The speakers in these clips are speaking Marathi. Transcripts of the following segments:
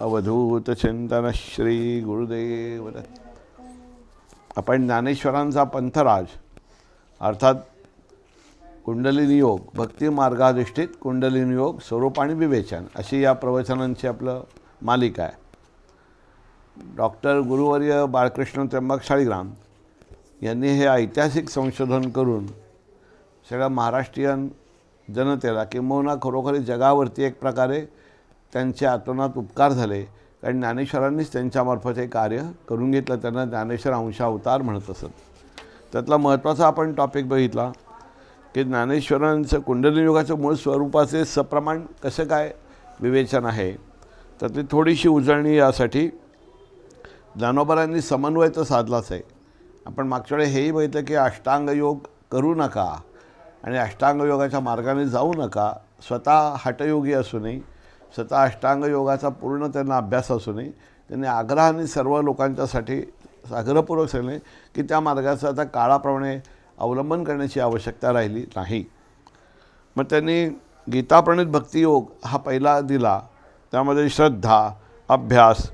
अवधूत चिंतन श्री गुरुदेव दत्त. आपण ज्ञानेश्वरांचा पंथराज अर्थात कुंडलिनी योग, भक्ती मार्गाधिष्ठित कुंडलिनी योग, स्वरूप आणि विवेचन अशी या प्रवचनांची आपलं मालिका आहे. डॉक्टर गुरुवर्य बाळकृष्ण त्र्यंबक शाळीग्राम यांनी हे ऐतिहासिक संशोधन करून सगळ्या महाराष्ट्रीयन जनतेला किंबहुना खरोखरी जगावरती एक प्रकारे त्यांचे आतोनात उपकार झाले. कारण ज्ञानेश्वरांनीच त्यांच्यामार्फत हे कार्य करून घेतलं. त्यांना ज्ञानेश्वर अंशावतार म्हणत असत. त्यातला महत्त्वाचा आपण टॉपिक बघितला की ज्ञानेश्वरांचं कुंडलिनी योगाचं मूळ स्वरूपाचे सप्रमाण कसं काय विवेचन आहे. तर ती थोडीशी उजळणी यासाठी ज्ञानोबरांनी समन्वय तर साधलाच आहे. आपण मागच्या वेळी हेही बघितलं की अष्टांग योग करू नका आणि अष्टांग योगाच्या मार्गाने जाऊ नका. स्वतः हठयोगी असू नये, स्वतः अष्टांग योगाचा पूर्ण त्यांना अभ्यास असू नये. त्यांनी आग्रहाने सर्व लोकांच्यासाठी आग्रहपूर्वक सांगितले की त्या मार्गाचं आता काळाप्रमाणे अवलंबन करण्याची आवश्यकता राहिली नाही. मग त्यांनी गीताप्रणित भक्तियोग हा पहिला दिला. त्यामध्ये श्रद्धा, अभ्यास,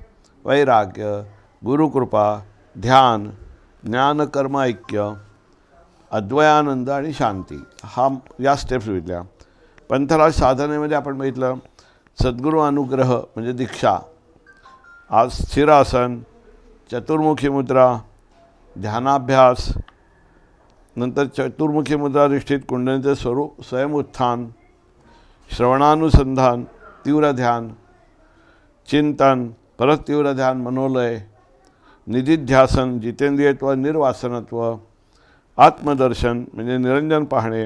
वैराग्य, गुरुकृपा, ध्यान, ज्ञान, कर्म, ऐक्य, अद्वयानंद आणि शांती या स्टेप्स बघितल्या. पंथराज साधनेमध्ये आपण बघितलं सद्गुरू अनुग्रह म्हणजे दीक्षा, आज स्थिरासन, चतुर्मुखी मुद्रा, ध्यानाभ्यास, नंतर चतुर्मुखी मुद्राधिष्ठित कुंडलीचे स्वरूप, स्वयंउत्थान, श्रवणानुसंधान, तीव्र ध्यान, चिंतन, परत तीव्र ध्यान, मनोलय, निधिध्यासन, जितेंद्रियत्व, निर्वासनत्व, आत्मदर्शन म्हणजे निरंजन पाहणे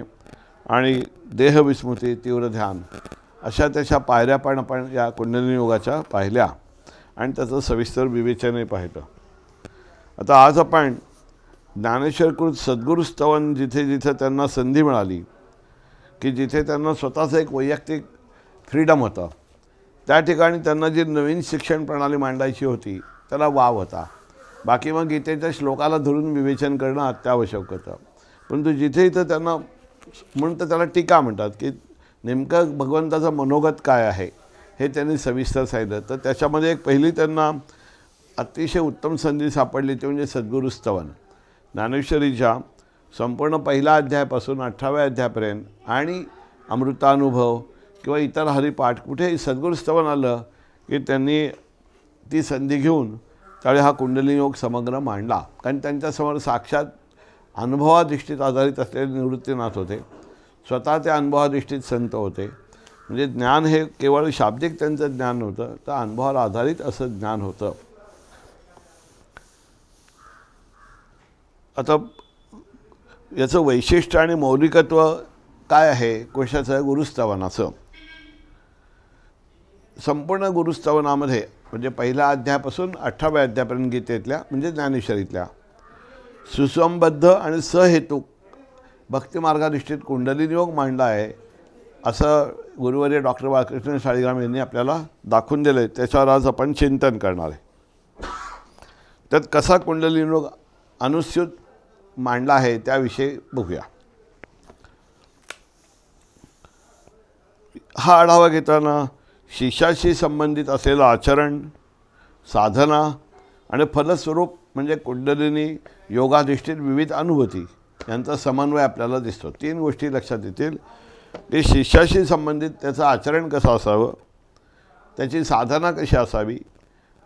आणि देहविस्मृती, तीव्र ध्यान अशा त्याच्या पायऱ्या पण आपण या कुंडलिनी योगाच्या पाहिल्या आणि त्याचं सविस्तर विवेचनही पाहिलं. आता आज आपण ज्ञानेश्वरकृत सद्गुरुस्तवन जिथे जिथे त्यांना संधी मिळाली की जिथे त्यांना स्वतःचं एक वैयक्तिक फ्रीडम होतं, त्या ठिकाणी त्यांना जी नवीन शिक्षण प्रणाली मांडायची होती त्याला वाव होता. बाकी मग गीतेच्या श्लोकाला धरून विवेचन करणं अत्यावश्यक होतं. परंतु जिथे इथं त्यांना म्हणून तर त्याला टीका म्हणतात की नेमकं भगवंताचं मनोगत काय आहे हे त्यांनी सविस्तर सांगितलं. तर त्याच्यामध्ये एक पहिली त्यांना अतिशय उत्तम संधी सापडली ते म्हणजे सद्गुरुस्तवन. ज्ञानेश्वरीच्या संपूर्ण पहिल्या अध्यायापासून 18व्या अध्यायापर्यंत आणि अमृतानुभव किंवा इतर हरिपाठ कुठेही सद्गुरुस्तवन आलं की त्यांनी ती संधी घेऊन त्यावेळी हा कुंडलिनी योग समग्र मांडला. कारण त्यांच्यासमोर साक्षात अनुभवाधिष्ठित आधारित असलेले निवृत्तीनाथ होते. स्वतः ते अनुभवाधिष्ठित संत होते. म्हणजे ज्ञान हे केवळ शाब्दिक त्यांचं ज्ञान नव्हतं, तर अनुभवावर आधारित असं ज्ञान होतं. आता याचं वैशिष्ट्य आणि मौलिकत्व काय आहे कशाचं? गुरुस्तवनाचं. संपूर्ण गुरुस्तवनामध्ये म्हणजे पहिल्या अध्यायापासून 18व्या अध्यायापर्यंत गीतेतल्या म्हणजे ज्ञानेश्वरीतल्या सुसंबद्ध आणि सहेतुक भक्तिमार्गाधिष्ठित कुंडलिनी योग मांडला आहे असं गुरुवर्य डॉक्टर बाळकृष्ण शाळीग्राम यांनी आपल्याला दाखवून दिलं आहे. त्याच्यावर आज आपण चिंतन करणार आहे. त्यात कसा कुंडलिनी योग अनुस्यूत मांडला आहे त्याविषयी बघूया. हा आढावा घेताना शिष्याशी संबंधित असलेलं आचरण, साधना आणि फलस्वरूप म्हणजे कुंडलिनी योगाधिष्ठित विविध अनुभूती यांचा समन्वय आपल्याला दिसतो. 3 गोष्टी लक्षात येतील की शिष्याशी संबंधित त्याचं आचरण कसं असावं, त्याची साधना कशी असावी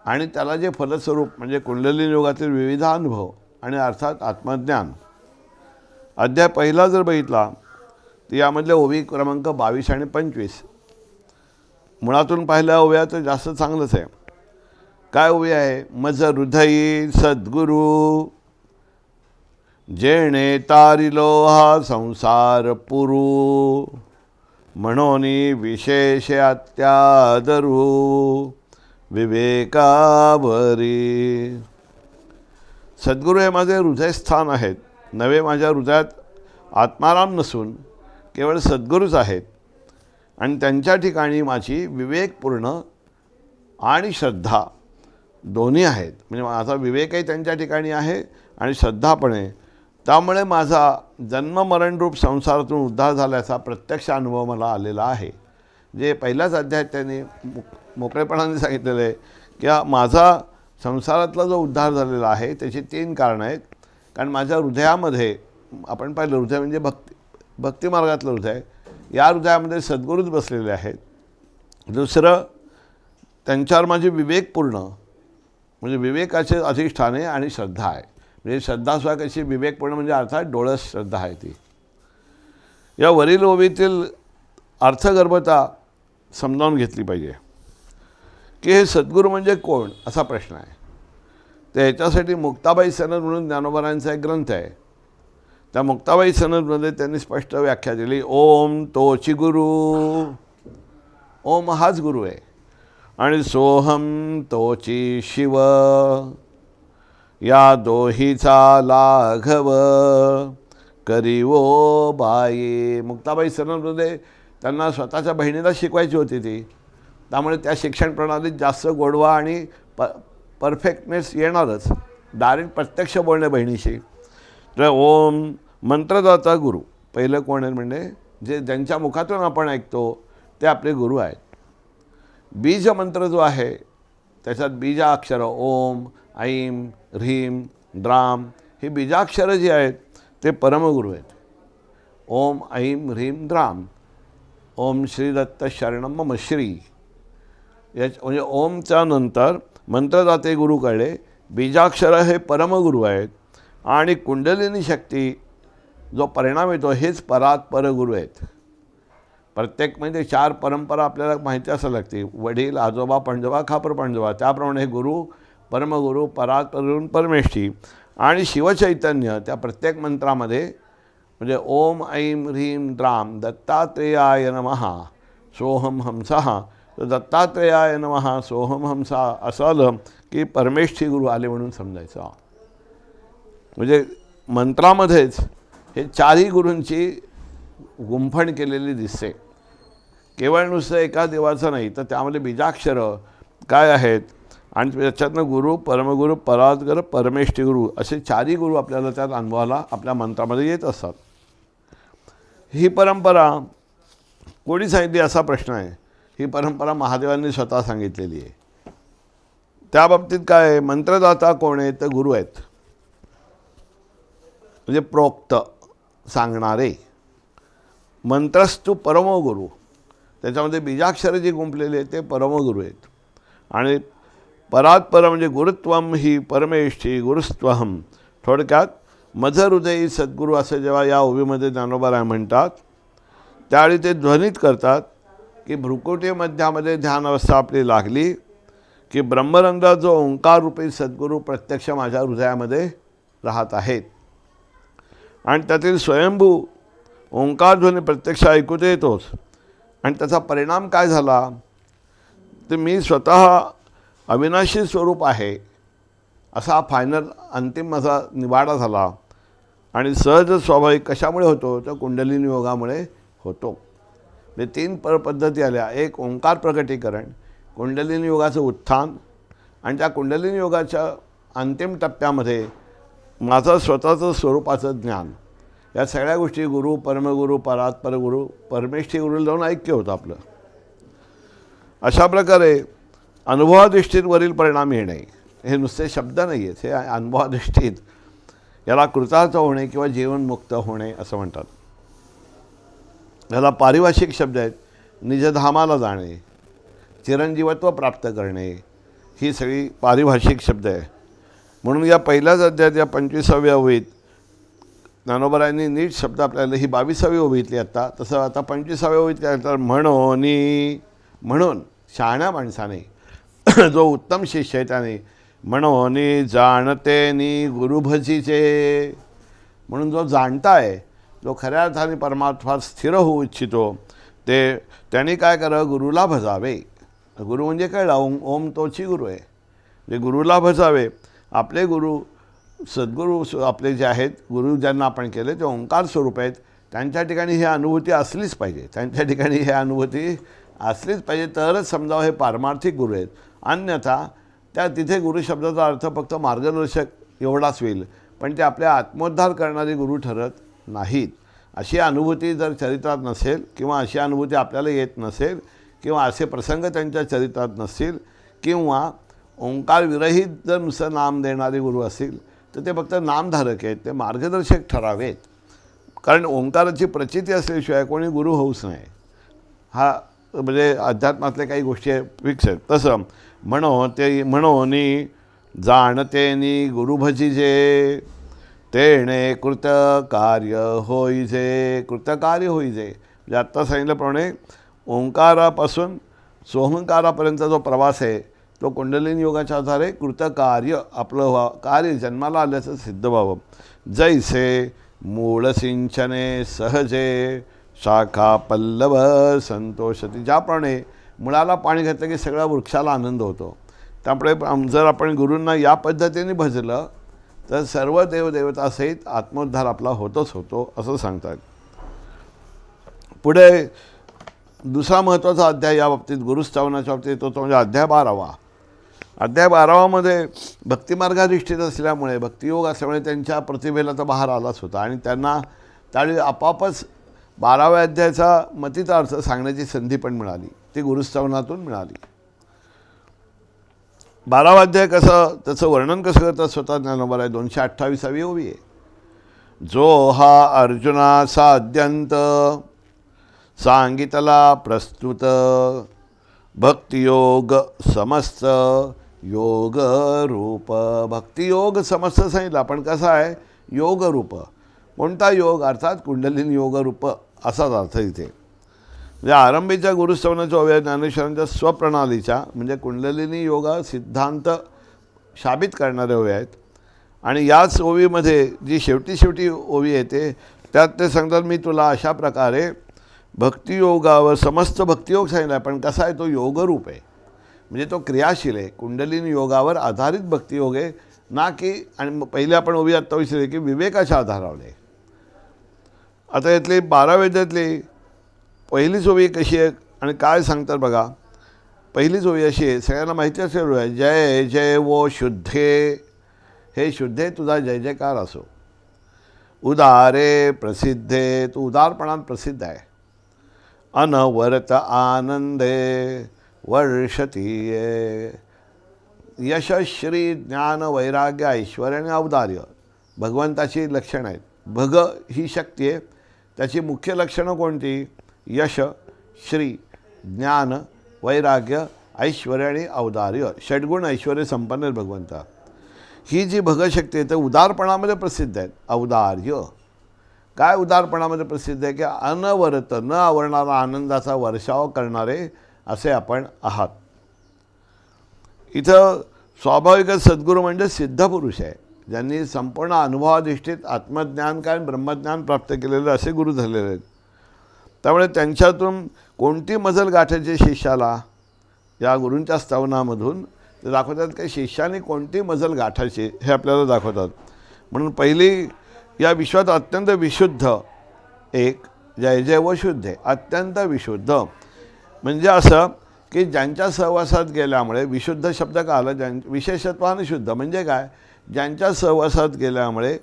आणि त्याला जे फलस्वरूप म्हणजे कुंडलिनी योगातील विविध अनुभव आणि अर्थात आत्मज्ञान. अध्याय पहिला जर बघितला तर यामधल्या ओवी क्रमांक 22 आणि 25 मुळातून पाहिल्या ओव्या तर जास्त चांगलंच आहे. काय ओवी आहे? मज हृदयी सद्गुरू जेणे तारिलो हा संसार पुरू म्हणून विशेष अत्यादरू विवेकावरी. सद्गुरू हे माझे हृदयस्थान आहेत, नवे माझ्या हृदयात आत्माराम नसून केवळ सद्गुरूच आहेत आणि त्यांच्या ठिकाणी माझी विवेकपूर्ण आणि श्रद्धा दोन्ही आहेत. म्हणजे माझा विवेकही त्यांच्या ठिकाणी आहे आणि श्रद्धा पण आहे. त्यामुळे माझा जन्ममरणरूप संसारातून उद्धार झाल्याचा प्रत्यक्ष अनुभव मला आलेला आहे. जे पहिल्याच अध्यायात त्यांनी मोकळेपणाने सांगितलेलं आहे की माझा संसारातला जो उद्धार झालेला आहे त्याची 3 कारणं आहेत. कारण माझ्या हृदयामध्ये, आपण पाहिलं हृदय म्हणजे भक्तिमार्गातलं हृदय, या हृदयामध्ये सद्गुरूच बसलेले आहेत. दुसरं, त्यांच्यावर माझी विवेकपूर्ण, म्हणजे विवेकाचे अधिष्ठान आहे आणि श्रद्धा आहे. म्हणजे श्रद्धासुद्धा कशी विवेकपूर्ण, म्हणजे अर्थात डोळस श्रद्धा आहे ती. या वरील ओवीतील अर्थगर्भता समजावून घेतली पाहिजे की हे सद्गुरू म्हणजे कोण, असा प्रश्न आहे. तर ह्याच्यासाठी मुक्ताबाई सनद म्हणून ज्ञानोबारांचा एक ग्रंथ आहे. त्या मुक्ताबाई सनदमध्ये त्यांनी स्पष्ट व्याख्या दिली. ओम तोची गुरु, ओम हाच गुरु आहे. आणि सोहम तोची शिव, या दोहीचा लाघव करीवो बाई. मुक्ताबाई सनदमध्ये त्यांना स्वतःच्या बहिणीला शिकवायची होती ती, त्यामुळे त्या शिक्षण प्रणालीत जास्त गोडवा आणि परफेक्टनेस येणारच. डायरेक्ट प्रत्यक्ष बोलणे बहिणीशी. तर ओम मंत्रदाता गुरु, पहिलं कोण आहे म्हणजे जे ज्यांच्या मुखातून आपण ऐकतो ते आपले गुरु आहेत. बीज मंत्र जो आहे त्याच्यात बीजाक्षरं ओम, ऐम, ह्रीम, द्राम, ही बीजाक्षरं जी आहेत ते परमगुरू आहेत. ओम, ऐम, ह्रीम, द्राम. ओम श्री दत्त शरणम मम श्री. म्हणजे ओमच्या नंतर मंत्रदाते गुरु कळले, बीजाक्षर हे परमगुरू आहेत आणि कुंडलिनी शक्ती जो परिणाम येतो हेच परात परगुरू आहेत. प्रत्येक म्हणजे 4 परंपरा आपल्याला माहिती असायला लागते. वडील, आजोबा, पणजोबा, खापर पणजोबा. त्याप्रमाणे हे गुरु, परमगुरू, परात परगुरू, परमेष्ठी आणि शिवचैतन्य त्या प्रत्येक मंत्रामध्ये, म्हणजे ओम, ऐम, ह्रीम, द्राम, दत्तात्रेयाय नमः सोहम हंसः. तर दत्तात्रेयाय नमः सोहम हंसा असं आलं की परमेष्ठी गुरु आले म्हणून समजायचं. म्हणजे मंत्रामध्येच हे 4ही गुरूंची गुंफण केलेली दिसते. केवळ नुसतं एका देवाचं नाही, तर त्यामध्ये बीजाक्षरं काय आहेत आणि त्याच्यातनं गुरु, परमगुरू, परात्पर, परमेष्ठी गुरु असे 4ही गुरु आपल्याला त्यात अनुभवाला आपल्या मंत्रामध्ये येत असतात. ही परंपरा कोणी सांगितली असा प्रश्न आहे. ही परंपरा महादेवांनी स्वतः सांगितलेली आहे. त्या बाबतीत काय आहे, मंत्रदाता कोण आहे तर गुरु आहेत, म्हणजे प्रोक्त, सांगणारे. मंत्रस्तु परमगुरू, त्याच्यामध्ये बीजाक्षरं जी गुंफलेली आहेत ते परमगुरू आहेत. आणि परात्पर म्हणजे गुरुत्वम ही परमेष्ठी गुरुस्त्वहम. थोडक्यात मधहृदयी सद्गुरू असं जेव्हा या ओवीमध्ये ज्ञानोबाराय म्हणतात त्यावेळी ते ध्वनित करतात की भ्रुकुटी मध्यामध्ये ध्यान अवस्था आपली लागली की ब्रह्मरंध्रात जो ओंकार रूपी सद्गुरू प्रत्यक्ष माझ्या हृदयामध्ये राहत आहेत आणि त्यातील स्वयंभू ओंकार ध्वनी प्रत्यक्ष ऐकू येतोच. आणि त्याचा परिणाम काय झाला तर मी स्वतः अविनाशी स्वरूप आहे असा फायनल अंतिम माझा निवाडा झाला. आणि सहज स्वाभाविक कशामुळे होतो तर कुंडलिनी योगामुळे होतो. म्हणजे 3 पद्धती आल्या. एक ओंकार प्रकटीकरण, कुंडलिनी योगाचं उत्थान आणि त्या कुंडलिनी योगाच्या अंतिम टप्प्यामध्ये माझं स्वतःचं स्वरूपाचं ज्ञान. या सगळ्या गोष्टी गुरु, परमगुरू, परात्पर गुरु, परमेष्ठी गुरुला जाऊन ऐक्य होतं आपलं. अशा प्रकारे अनुभवाधिष्ठित वरील परिणाम येणे हे नुसते शब्द नाही आहेत, हे अनुभवाधिष्ठित. याला कृतार्थ होणे किंवा जीवनमुक्त होणे असं म्हणतात. याला पारिभाषिक शब्द आहेत. निजधामाला जाणे, चिरंजीवत्व प्राप्त करणे, ही सगळी पारिभाषिक शब्द आहे. म्हणून या पहिल्याच अध्यायात या 25व्या ओवीत ज्ञानोबारायांनी नीट शब्द आपल्याला, ही 22वी ओवीतली आत्ता, तसं आता 25व्या ओवीत काय तर म्हणून शहाण्या माणसाने जो उत्तम शिष्य आहे त्याने म्हणून जाणते नि गुरुभजीचे. म्हणून जो जाणताय, जो खऱ्या अर्थाने परमार्थात स्थिर होऊ इच्छितो त्याने काय करावं, गुरुला भजावे. गुरु म्हणजे कळला, ओम तोची गुरु आहे, म्हणजे गुरुला भजावे. आपले गुरु सद्गुरू आपले जे आहेत, गुरु ज्यांना आपण केले ते ओंकार स्वरूप आहेत. त्यांच्या ठिकाणी ही अनुभूती असलीच पाहिजे, त्यांच्या ठिकाणी ही अनुभूती असलीच पाहिजे, तरच समजावं हे पारमार्थिक गुरु आहेत. अन्यथा तिथे गुरु शब्दाचा अर्थ फक्त मार्गदर्शक एवढाच होईल, पण ते आपल्या आत्मोद्धार करणारे गुरु ठरत नाहीत. अशी अनुभूती जर चरित्रात नसेल किंवा अशी अनुभूती आपल्याला येत नसेल किंवा असे प्रसंग त्यांच्या चरित्रात नसतील किंवा ओंकार विरहित जर नुसतं नाम देणारे गुरु असतील तर ते फक्त नामधारक आहेत, ते मार्गदर्शक ठरावेत. कारण ओंकाराची प्रचिती असल्याशिवाय कोणी गुरु होऊच नाही. हा म्हणजे अध्यात्मातल्या काही गोष्टी फिक्स आहेत. तसं म्हणोनी जाणतेनी गुरु भजिजे तेणे कृतकार्य होईजे. कृतकार्य होईजे म्हणजे आत्ता सांगितल्याप्रमाणे ओंकारापासून सोहंकारापर्यंतचा जो प्रवास आहे तो कुंडलिनी योगाच्या आधारे कृतकार्य आपलं कार्य जन्माला आल्याचं सिद्ध व्हावं. जैसे मूळ सिंचने सहजे शाखा पल्लव संतोषती. ज्याप्रमाणे मुळाला पाणी घातलं की सगळ्या वृक्षाला आनंद होतो, त्यामुळे जर आपण गुरूंना या पद्धतीने भजलं तर सर्व देवदेवतासहित आत्मोद्धार आपला होतोच होतो असं सांगतात. पुढे दुसरा महत्त्वाचा अध्याय या बाबतीत गुरुस्थापनाच्या बाबतीत तो म्हणजे अध्याय 12वा. अध्याय 12वामध्ये भक्तिमार्गाधिष्ठित असल्यामुळे भक्तियोग असल्यामुळे त्यांच्या प्रतिभेला तर बाहेर आलाच होता आणि त्यांना त्यावेळी आपापच 12व्या अध्यायाचा मतिता अर्थ सांगण्याची संधी पण मिळाली, ती गुरुस्थापनातून मिळाली. 12वा अध्याय कसं त्याचं वर्णन कसं करतात स्वतः ज्ञानोबा आहे. 228वी ओवी आहे. जो हा अर्जुना साध्यंत सांगितला प्रस्तुत भक्तियोग समस्त योग रूप. भक्तियोग समस्त सांगितला पण कसा आहे योग रूप. कोणता योग अर्थात कुंडलिनी योग रूप असाच अर्थ इथे. म्हणजे आरंभीच्या गुरुस्थापनाच्या ओव्या ज्ञानेश्वरांच्या स्वप्रणालीच्या म्हणजे कुंडलिनी योगा सिद्धांत शाबित करणाऱ्या ओव्या आहेत. आणि याच ओवीमध्ये जी शेवटी ओवी येते त्यात ते सांगतात मी तुला अशा प्रकारे भक्तियोगावर समस्त भक्तियोग सांगितला पण कसा आहे तो योगरूप आहे म्हणजे तो क्रियाशील आहे. कुंडलिनी योगावर आधारित भक्तियोग आहे ना की. आणि पहिले आपण ओवी आत्ता विचारले की विवेकाच्या आधारावर आहे. आता यातली 12व्या अध्यायातली पहिलीच ओवी कशी आहे आणि काय सांगतात बघा. पहिलीच ओवी अशी आहे सगळ्यांना माहिती असेल आहे जय जय वो शुद्धे. हे शुद्धे तुझा जय जयकार असो. उदारे प्रसिद्धे तू उदारपणात प्रसिद्ध आहे. अनवरत आनंदे वर्षतीये. यश श्री ज्ञान वैराग्य ऐश्वर्य आणि औदार्य भगवंताची लक्षणं आहेत. भग ही शक्ती आहे, त्याची मुख्य लक्षणं कोणती. यश श्री ज्ञान वैराग्य ऐश्वर्य आणि औदार्य षड्गुण ऐश्वर्य संपन्न आहेत भगवंता. ही जी भगशक्ती आहे ते उदारपणामध्ये प्रसिद्ध आहेत. औदार्य काय उदारपणामध्ये प्रसिद्ध आहे की अनवरत न आवरणारा आनंदाचा वर्षाव करणारे असे आपण आहात. इथं स्वाभाविकच सद्गुरू म्हणजे सिद्धपुरुष आहे ज्यांनी संपूर्ण अनुभवाधिष्ठित आत्मज्ञान काय ब्रह्मज्ञान प्राप्त केलेले असे गुरु झालेले आहेत. त्यामुळे त्यांच्यातून कोणती मजल गाठायची शिष्याला या गुरूंच्या स्तवनामधून ते दाखवतात की शिष्याने कोणती मजल गाठायची हे आपल्याला दाखवतात. म्हणून पहिली या विश्वात अत्यंत विशुद्ध एक जय जय व शुद्ध आहे. अत्यंत विशुद्ध म्हणजे असं की ज्यांच्या सहवासात गेल्यामुळे विशुद्ध शब्द का आला विशेषत्वाने शुद्ध म्हणजे काय ज्यांच्या सहवासात गेल्यामुळे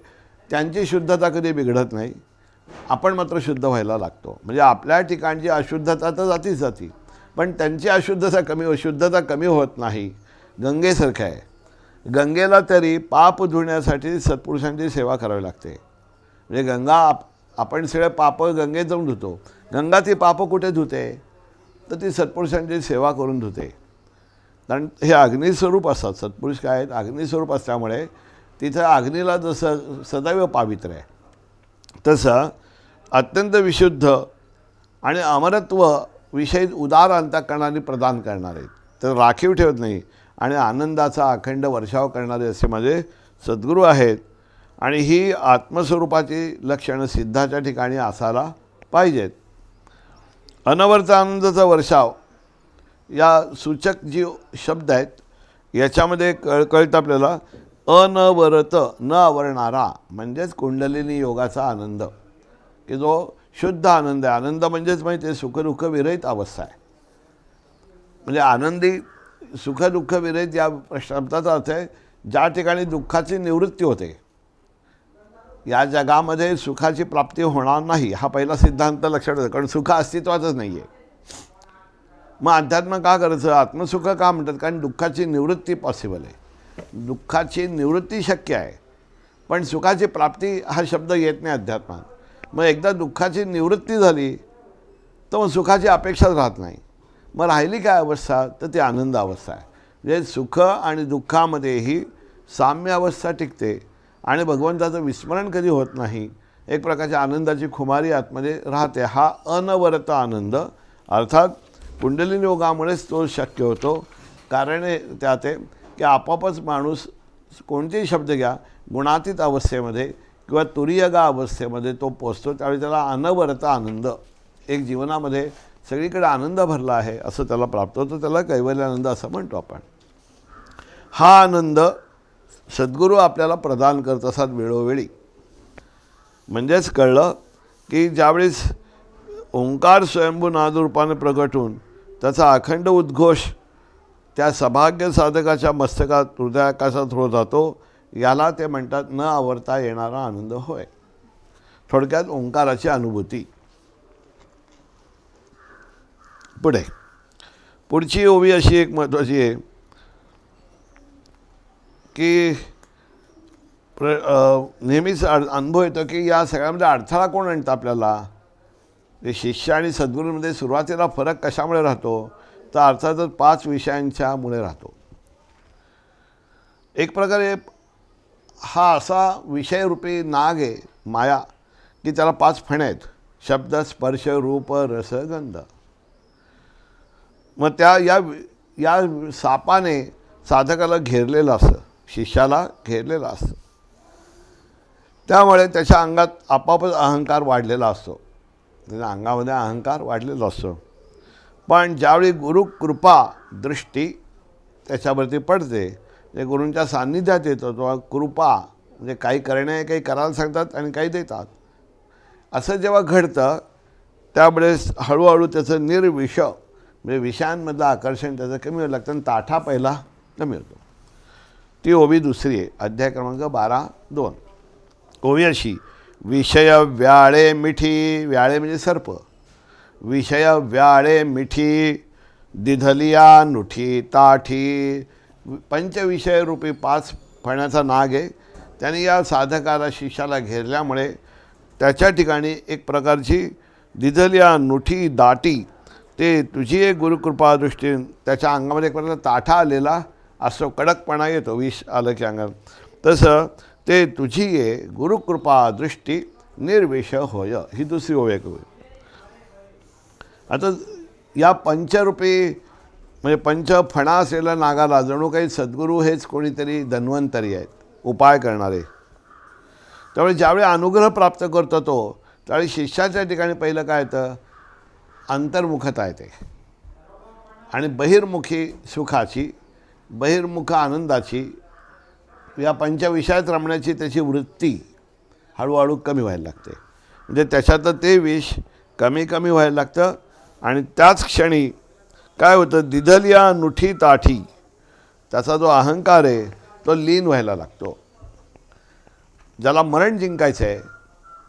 त्यांची शुद्धता कधी बिघडत नाही, आपण मात्र शुद्ध व्हायला लागतो. म्हणजे आपल्या ठिकाणची अशुद्धता तर जातीच जाती पण त्यांची अशुद्धता कमी होत नाही. गंगेसारखं आहे. गंगेला तरी पाप धुण्यासाठी सत्पुरुषांची सेवा करावी लागते. म्हणजे गंगा आपण सगळे पाप गंगेत जाऊन धुतो, गंगा ती पाप कुठे धुते तर ती सत्पुरुषांची सेवा करून धुते. कारण हे अग्निस्वरूप असतात सत्पुरुष काय आहेत अग्निस्वरूप असल्यामुळे तिथं अग्नीला जसं सदैव पावित्र्य आहे तसं अत्यंत विशुद्ध आणि अमरत्व विषयी उदार अंतःकरणाने प्रदान करणारे आहेत. तर राखीव ठेवत नाही आणि आनंदाचा अखंड वर्षाव करणारे असे माझे सद्गुरू आहेत. आणि ही आत्मस्वरूपाची लक्षणं सिद्धाच्या ठिकाणी असायला पाहिजेत. अनवर्त आनंदाचा वर्षाव या सूचक जी शब्द आहेत याच्यामध्ये कळतं आपल्याला अनवरत न आवरणारा म्हणजेच कुंडलिनी योगाचा आनंद की जो शुद्ध आनंद आहे. आनंद म्हणजेच माहिती आहे सुखदुःख विरहित अवस्था आहे. म्हणजे आनंदी सुखदुःख विरहित या शब्दाचा अर्थ आहे ज्या ठिकाणी दुःखाची निवृत्ती होते. या जगामध्ये सुखाची प्राप्ती होणार नाही हा पहिला सिद्धांत लक्षात ठेवा कारण सुख अस्तित्वातच नाही आहे. मग अध्यात्म का करायचं, आत्मसुख का म्हणतात, कारण दुःखाची निवृत्ती पॉसिबल आहे, दुःखाची निवृत्ती शक्य आहे, पण सुखाची प्राप्ती हा शब्द येत नाही अध्यात्मात. मग एकदा दुःखाची निवृत्ती झाली तर मग सुखाची अपेक्षाच राहत नाही. मग राहिली काय अवस्था, तर ती आनंद अवस्था आहे. म्हणजे सुख आणि दुःखामध्येही साम्य अवस्था टिकते आणि भगवंताचं विस्मरण कधी होत नाही. एक प्रकारची आनंदाची खुमारी आतमध्ये राहते. हा अनवरत आनंद, अर्थात कुंडलिनी योगामुळेच तो शक्य होतो. कारण त्यात आहे की आपोआपच माणूस कोणतेही शब्द घ्या, गुणातीत अवस्थेमध्ये किंवा तुरीयगा अवस्थेमध्ये तो पोचतो. त्यावेळी त्याला अनवरत आनंद, एक जीवनामध्ये सगळीकडे आनंद भरला आहे असं त्याला प्राप्त होतं. त्याला कैवल्यानंद असं म्हणतो आपण. हा आनंद सद्गुरू आपल्याला प्रदान करत असतात वेळोवेळी. म्हणजेच कळलं की ज्यावेळेस ओंकार स्वयंभू नादरूपाने प्रगट होऊन त्याचा अखंड उद्घोष त्या सभाग्य साधकाच्या मस्तकात हृदयाकाशात होत जातो, याला ते म्हणतात न आवरता येणारा आनंद होय. थोडक्यात ओंकाराची अनुभूती. पुढची ओवी अशी एक महत्त्वाची आहे की नेहमीच अनुभव येतो की या सगळ्यामध्ये अडथळा कोण आणतं आपल्याला. ते शिष्य आणि सद्गुरूंमध्ये सुरुवातीला फरक कशामुळे राहतो, तर अर्थातच 5 विषयांच्यामुळे राहतो. एक प्रकारे हा असा विषयरूपी नाग आहे माया की त्याला 5 फणे आहेत: शब्द, स्पर्श, रूप, रस, गंध. मग त्या या सापाने साधकाला घेरलेलं असतं, शिष्याला घेरलेलं असतं. त्यामुळे त्याच्या अंगात आपोआपच अहंकार वाढलेला असतो, त्याच्या अंगामध्ये अहंकार वाढलेला असतो. पण ज्यावेळी गुरुकृपा दृष्टी त्याच्यावरती पडते, जे गुरूंच्या सान्निध्यात येतो, तो कृपा म्हणजे काही करणे, काही करायला सांगतात आणि काही देतात, असं जेव्हा घडतं त्यावेळेस हळूहळू त्याचं निर्विष म्हणजे विषयांमधलं आकर्षण त्याचं कमी व्हायला लागतं आणि ताठा पहिला कमी होतो. ती ओवी दुसरी आहे, अध्याय क्रमांक 12.2. ओवी अशी: विषय व्याळे मिठी. व्याळे म्हणजे सर्प. विषय व्याळे मिठी, दिधलिया नुठी ताठी. पंचविषय रूपी 5 फण्याचा नाग आहे. त्याने या साधकाला, शिष्याला घेरल्यामुळे त्याच्या ठिकाणी एक प्रकारची दिधलिया नुठी दाटी, ते तुझी एक गुरुकृपा दृष्टी, त्याच्या अंगामध्ये एक प्रकारचा ताठा आलेला असतो, कडकपणा येतो विष आलं की अंगात. तसं ते तुझी ये गुरुकृपा दृष्टी निर्विष होय. ही दुसरी ओवी आहे. आता या पंचरूपी म्हणजे पंचफणा असलेल्या नागाला जणू काही सद्गुरू हेच कोणीतरी धन्वंतरी आहेत, उपाय करणारे. त्यामुळे ज्यावेळी अनुग्रह प्राप्त करतो तो, त्यावेळी शिष्याच्या ठिकाणी पहिलं काय येतं, अंतर्मुखता येते आणि बहिर्मुखी सुखाची, बहिर्मुख आनंदाची, या पंचविषयात रमण्याची त्याची वृत्ती हळूहळू कमी व्हायला लागते. म्हणजे त्याच्यातलं ते विष कमी कमी व्हायला लागतं आणि त्याच क्षणी काय होतं, दिधलिया नुठी ताठी, त्याचा जो अहंकार आहे तो लीन व्हायला लागतो. ज्याला मरण जिंकायचं आहे,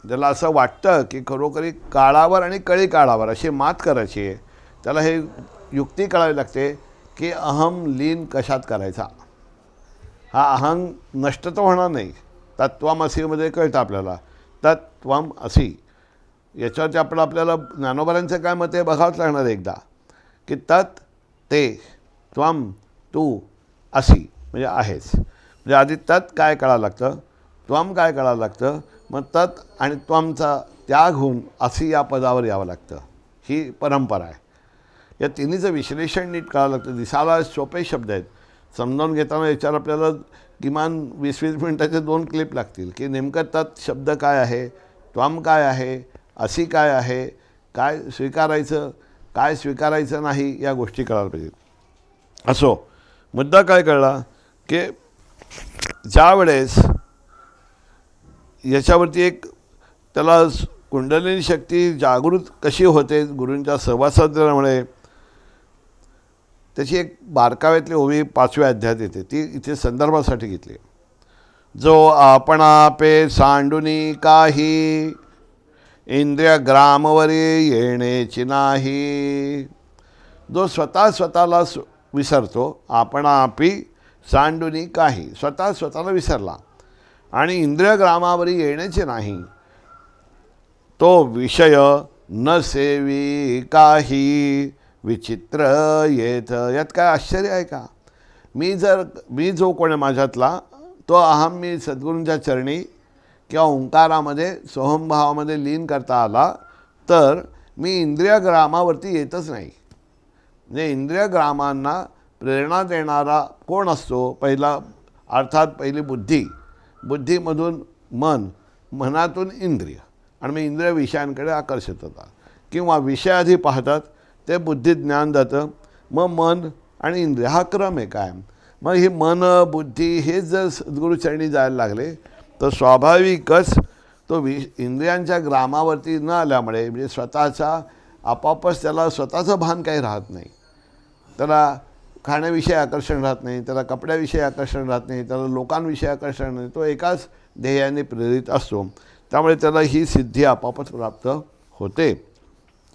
ज्याला असं वाटतं की खरोखरी काळावर आणि कळी काळावर अशी मात करायची आहे, त्याला हे युक्ती कळावी लागते की अहम लीन कशात करायचा. हा अहं नष्ट तर होणार नाही. तत्त्वमसीमध्ये कळतं आपल्याला, तत्त्वम असी. याच्यावरती आपल्याला ज्ञानोबांचं काय मत आहे बघावंच लागणार एकदा, की तत् ते त्वम तू असी म्हणजे आहेच. म्हणजे आधी तत् काय कळावं लागतं, त्वम काय कळावं लागतं, मग तत् आणि त्वमचा त्याग होऊन असी या पदावर यावं लागतं. ही परंपरा आहे. या तिन्हीचं विश्लेषण नीट करावं लागतं. दिसायला सोपे शब्द आहेत, समजावून घेताना याच्यावर आपल्याला किमान 20-20 मिनिटाचे 2 क्लिप लागतील की नेमकं तत् शब्द काय आहे, त्वम काय आहे, असी काय आहे, काय स्वीकारायचं, काय स्वीकारायचं नाही, या गोष्टी कळायला पाहिजेत. असो, मुद्दा काय कळला की ज्या वेळेस याच्यावरती एक त्याला कुंडलिनी शक्ती जागृत कशी होते गुरूंच्या सहवासामुळे, त्याची एक बारकाव्यातली ओवी 5व्या अध्यायात येते, ती इथे संदर्भासाठी घेतली. जो आपणा पे सांडुनी काही, इंद्रिय ग्रामवरी येणेची नाही. जो स्वतःला विसरतो, आपणापी सांडुनी काही, स्वतःला विसरला आणि इंद्रियग्रामावरी येण्याचे नाही, तो विषय न सेवी काही विचित्र येत. यात काय आश्चर्य आहे का? मी जो कोण माझ्यातला तो अहम मी सद्गुरूंच्या चरणी किंवा ओंकारामध्ये सोहमभावामध्ये लीन करता आला तर मी इंद्रियग्रामावरती येतच नाही. म्हणजे इंद्रियग्रामांना प्रेरणा देणारा कोण असतो? पहिली बुद्धीमधून मन, मनातून इंद्रिय, आणि मग इंद्रिय विषयांकडे आकर्षित होतात किंवा विषय आधी पाहतात, ते बुद्धीत ज्ञान जातं, मग मन आणि इंद्रिय हा क्रम आहे काय. मग ही मन बुद्धी हेच जर सद्गुरूचरणी जायला लागले तर स्वाभाविकच तो इंद्रियांच्या ग्रामावरती न आल्यामुळे, म्हणजे स्वतःचा आपापच त्याला स्वतःचं भान काही राहत नाही. त्याला खाण्याविषयी आकर्षण राहत नाही, त्याला कपड्याविषयी आकर्षण राहत नाही, त्याला लोकांविषयी आकर्षण नाही. तो एकाच ध्येयाने प्रेरित असतो. त्यामुळे त्याला ही सिद्धी आपापच प्राप्त होते.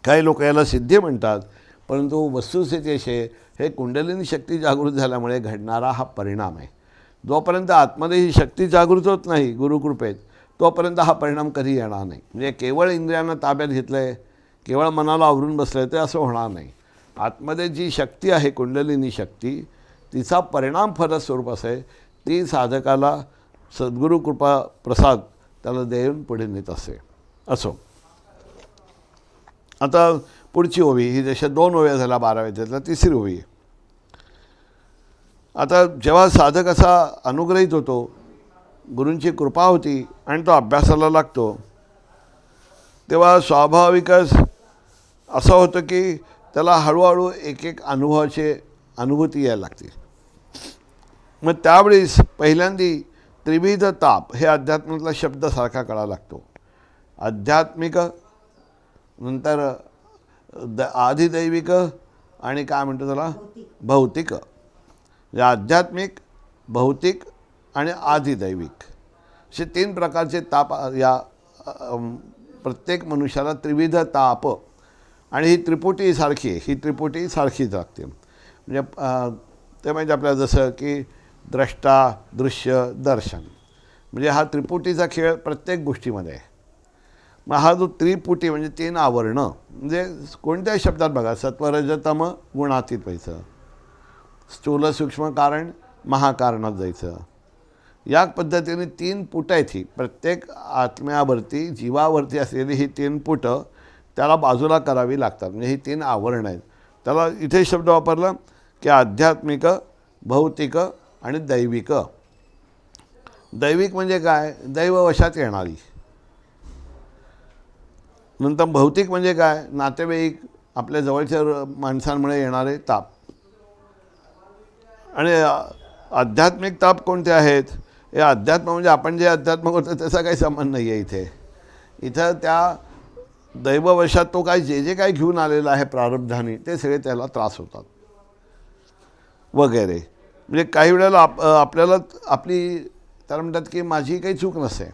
काही लोक याला सिद्धी म्हणतात, परंतु वस्तुस्थिती अशी आहे, हे कुंडलिनी शक्ती जागृत झाल्यामुळे घडणारा हा परिणाम आहे. जोपर्यंत आतमध्ये ही शक्ती जागृत होत नाही गुरुकृपेत, तोपर्यंत हा परिणाम कधी येणार नाही. म्हणजे केवळ इंद्रियांना ताब्यात घेतलं आहे, केवळ मनाला आवरून बसलं आहे, ते असं होणार नाही. आतमध्ये जी शक्ती आहे कुंडलिनी शक्ती, तिचा परिणाम फलस्वरूप असे, ती साधकाला सद्गुरू कृपा प्रसाद त्याला देऊन पुढे नेत असे. असो, आता पुढची ओवी ही जशा 2 ओव्या झाल्या 12व्या त्यातल्या 3री ओवी आहे. आता जेव्हा साधक असा अनुग्रहित होतो, गुरूंची कृपा होती आणि तो अभ्यासाला लागतो, तेव्हा स्वाभाविकच असं होतं की त्याला हळूहळू एक अनुभूती यायला लागते. मग त्यावेळेस पहिल्यांदी त्रिविध ताप हे अध्यात्मातला शब्द सारखा कळायला लागतो. आध्यात्मिक, नंतर आधिदैविक आणि काय म्हणतो त्याला भौतिक. या आध्यात्मिक, भौतिक आणि आधिदैविक असे 3 प्रकारचे ताप या प्रत्येक मनुष्याला त्रिविध ताप, आणि ही त्रिपुटी सारखीच लागते. म्हणजे ते म्हणजे आपल्याला जसं की द्रष्टा, दृश्य, दर्शन, म्हणजे हा त्रिपुटीचा खेळ प्रत्येक गोष्टीमध्ये आहे. मग हा जो त्रिपुटी म्हणजे 3 आवरणं, म्हणजे कोणत्याही शब्दात बघा, सत्वरजतम गुणातीत व्हायचं, स्थूल सूक्ष्म कारण महाकारणात जायचं. या पद्धतीने 3 पुटं आहेत. ही प्रत्येक आत्म्यावरती, जीवावरती असलेली ही 3 पुटं त्याला बाजूला करावी लागतात. म्हणजे ही 3 आवरणं आहेत. त्याला इथे शब्द वापरला की आध्यात्मिक, भौतिक आणि दैविक. दैविक म्हणजे काय? दैववशात येणारी. नंतर भौतिक म्हणजे काय? नातेवाईक, आपल्या जवळच्या माणसांमुळे येणारे ताप. आणि आध्यात्मिक ताप कोणते आहेत? हे अध्यात्म म्हणजे आपण जे अध्यात्म करतो त्याचा काही संबंध नाही आहे. इथं त्या दैववशात तो काय जे काय घेऊन आलेला आहे प्रारब्धाने, ते सगळे त्याला त्रास होतात वगैरे. म्हणजे काही वेळेला आपल्याला आपली त्याला म्हणतात की माझी काही चूक नसते,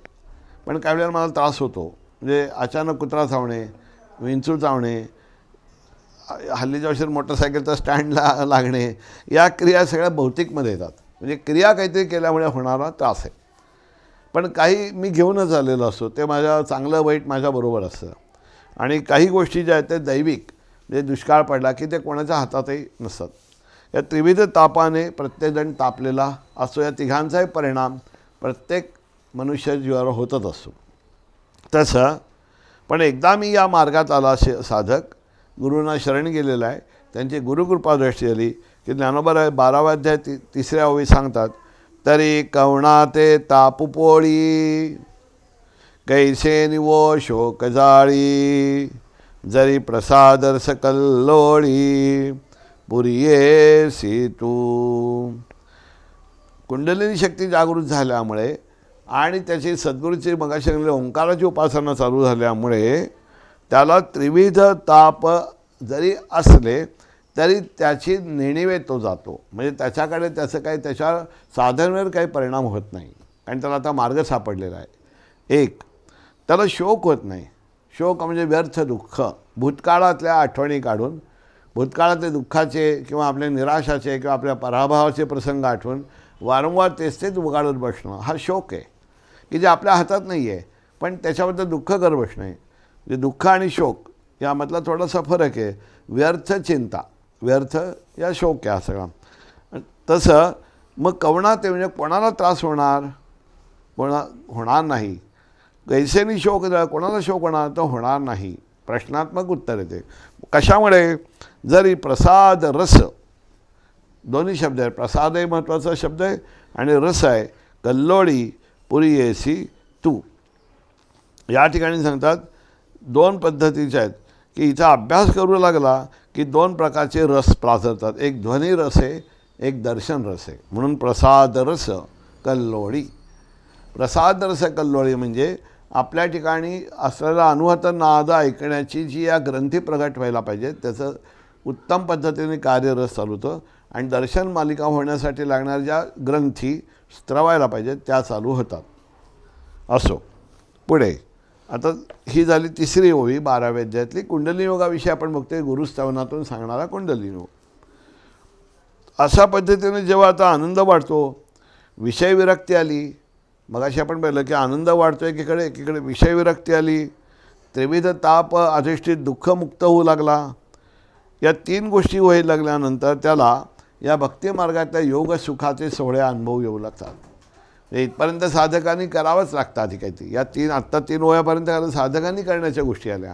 पण काही वेळेला मला त्रास होतो. म्हणजे अचानक कुत्रा चावणे, विंचू चावणे, हल्लीच्या वर्षी मोटरसायकलचा स्टँडला लागणे, या क्रिया सगळ्या भौतिकमध्ये येतात. म्हणजे क्रिया काहीतरी केल्यामुळे होणारा त्रास आहे. पण काही मी घेऊनच आलेलो असतो, ते माझ्या चांगलं वाईट माझ्याबरोबर असतं. आणि काही गोष्टी ज्या आहेत ते दैविक, म्हणजे दुष्काळ पडला की ते कोणाच्या हातातही नसतात. या त्रिविध तापाने प्रत्येकजण तापलेला असतो. या तिघांचाही परिणाम प्रत्येक मनुष्य जीवावर होतच असतो. तसं पण एकदा मी या मार्गात आला साधक, गुरूंना शरण गेलेला आहे, त्यांची गुरुकृपा दृष्टी झाली की ज्ञानोबा 12व्या अध्याय 3ऱ्या ओवी सांगतात, तरी कवणा ते तापुपोळी कैसे निवो शोक जाळी, जरी प्रसादर सकल्लोळी पुरिये सी तू. कुंडलिनी शक्ती जागृत झाल्यामुळे आणि त्याची सद्गुरूची मगाशी ओंकाराची उपासना चालू झाल्यामुळे त्याला त्रिविध ताप जरी असले तरी त्याची नेणिवे तो जातो. म्हणजे त्याच्याकडे त्याचं काही त्याच्या साधनेवर काही परिणाम होत नाही, कारण त्याला आता मार्ग सापडलेला आहे. एक, त्याला शोक होत नाही. शोक म्हणजे व्यर्थ दुःख, भूतकाळातल्या आठवणी काढून भूतकाळातले दुःखाचे किंवा आपल्या निराशाचे किंवा आपल्या पराभवाचे प्रसंग आठवून वारंवार तेच उगाळत बसणं हा शोक आहे की जे आपल्या हातात नाही आहे, पण त्याच्याबद्दल दुःख करत बसणं आहे. म्हणजे दुःख आणि शोक यामधला थोडासा फरक आहे. व्यर्थ चिंता, व्यर्थ या शोक आहे हा सगळा. तसं मग कवणात आहे म्हणजे कोणाला त्रास होणार, होणार नाही. कैसेनी शोक कोणाला शोक होणार तर होणार नाही. प्रश्नात्मक उत्तर येते. कशामुळे? जरी प्रसाद रस दोन्ही शब्द आहेत. प्रसादही महत्त्वाचा शब्द आहे आणि रस आहे. कल्लोळी पुरियेसी तू. या ठिकाणी सांगतात दोन पद्धतीच्या आहेत की हिचा अभ्यास करू लागला की दोन प्रकारचे रस प्राजरतात. एक ध्वनी रस आहे, एक दर्शन रस आहे. म्हणून प्रसाद रस कल्लोळी. प्रसाद रस कल्लोळी म्हणजे आपल्या ठिकाणी असलेला अनुहत नाद ऐकण्याची जी या ग्रंथी प्रगट व्हायला पाहिजे त्याचं उत्तम पद्धतीने कार्यरस चालू होतं. आणि दर्शन मालिका होण्यासाठी लागणाऱ्या ज्या ग्रंथी स्त्रवायला पाहिजेत त्या चालू होतात. असो पुढे आता ही झाली तिसरी ओवी 12व्या अध्यायातली. कुंडलिनी योगाविषयी आपण बघतोय गुरुस्तवनातून सांगणारा कुंडलिनी योग. अशा पद्धतीने जेव्हा आता आनंद वाढतो, विषय विरक्ती आली, मगाशी आपण पाहिलं की आनंद वाढतो एकीकडे विषय विरक्ती आली, त्रिविध ताप अधिष्ठित दुःखमुक्त होऊ लागला. या तीन गोष्टी व्हायला लागल्यानंतर त्याला या भक्तिमार्गातल्या योग सुखाचे सोहळे अनुभव येऊ लागतात. इथपर्यंत साधकांनी करावंच लागतं. आधी काहीतरी या आत्ता 3 वयापर्यंत साधकांनी करण्याच्या गोष्टी आल्या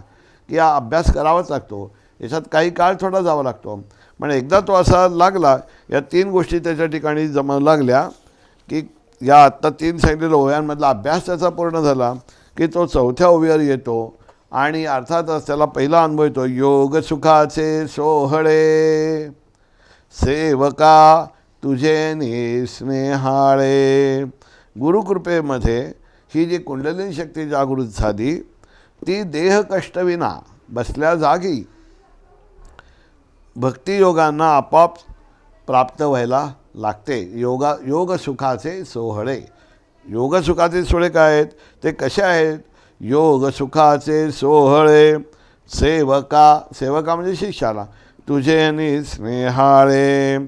की या अभ्यास करावाच लागतो. याच्यात काही काळ थोडा जावा लागतो. पण एकदा तो असा लागला, या 3 गोष्टी त्याच्या ठिकाणी जमा लागल्या की या आत्ता 3 सांगितलेल्या ओव्यांमधला अभ्यास त्याचा पूर्ण झाला की तो 4थ्या ओवीवर येतो. आणि अर्थातच त्याला पहिला अनुभव येतो योग सुखाचे सोहळे सेवका तुझे निस्नेहाळे. गुरुकृपेमध्ये ही जी कुंडलिनी शक्ती जागृत झाली ती देह कष्टविना बसल्या जागी भक्तियोगांना आपोआप प्राप्त व्हायला लागते. योग सुखाचे सोहळे. योग सुखाचे सोहळे काय आहेत ते कसे आहेत? योग सुखाचे सोहळे सेवका म्हणजे शिष्याला तुझे निस्नेहाळे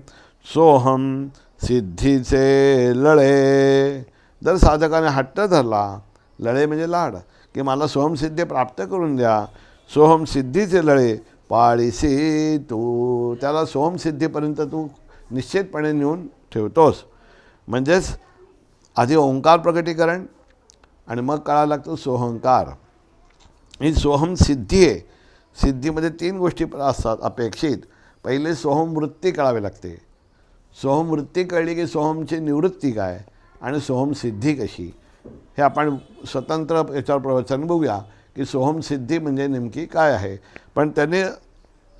सोहम सिद्धीचे लळे. जर साधकाने हट्ट धरला, लळे म्हणजे लाड, की मला सोहमसिद्धी प्राप्त करून द्या, सोहमसिद्धीचे लळे पाळीसी तू, त्याला सोहमसिद्धीपर्यंत तू निश्चितपणे नेऊन ठेवतोस. म्हणजेच आधी ओंकार प्रकटीकरण आणि मग कळायला लागतो सोहंकार. ही सोहमसिद्धी आहे. सिद्धीमध्ये 3 गोष्टी असतात अपेक्षित. पहिले सोहमवृत्ती कळावी लागते. सोहमवृत्ती कळली की सोहमची निवृत्ती काय आणि सोहमसिद्धी कशी, हे आपण स्वतंत्र याच्यावर प्रवचन बघूया की सोहमसिद्धी म्हणजे नेमकी काय आहे. पण त्याने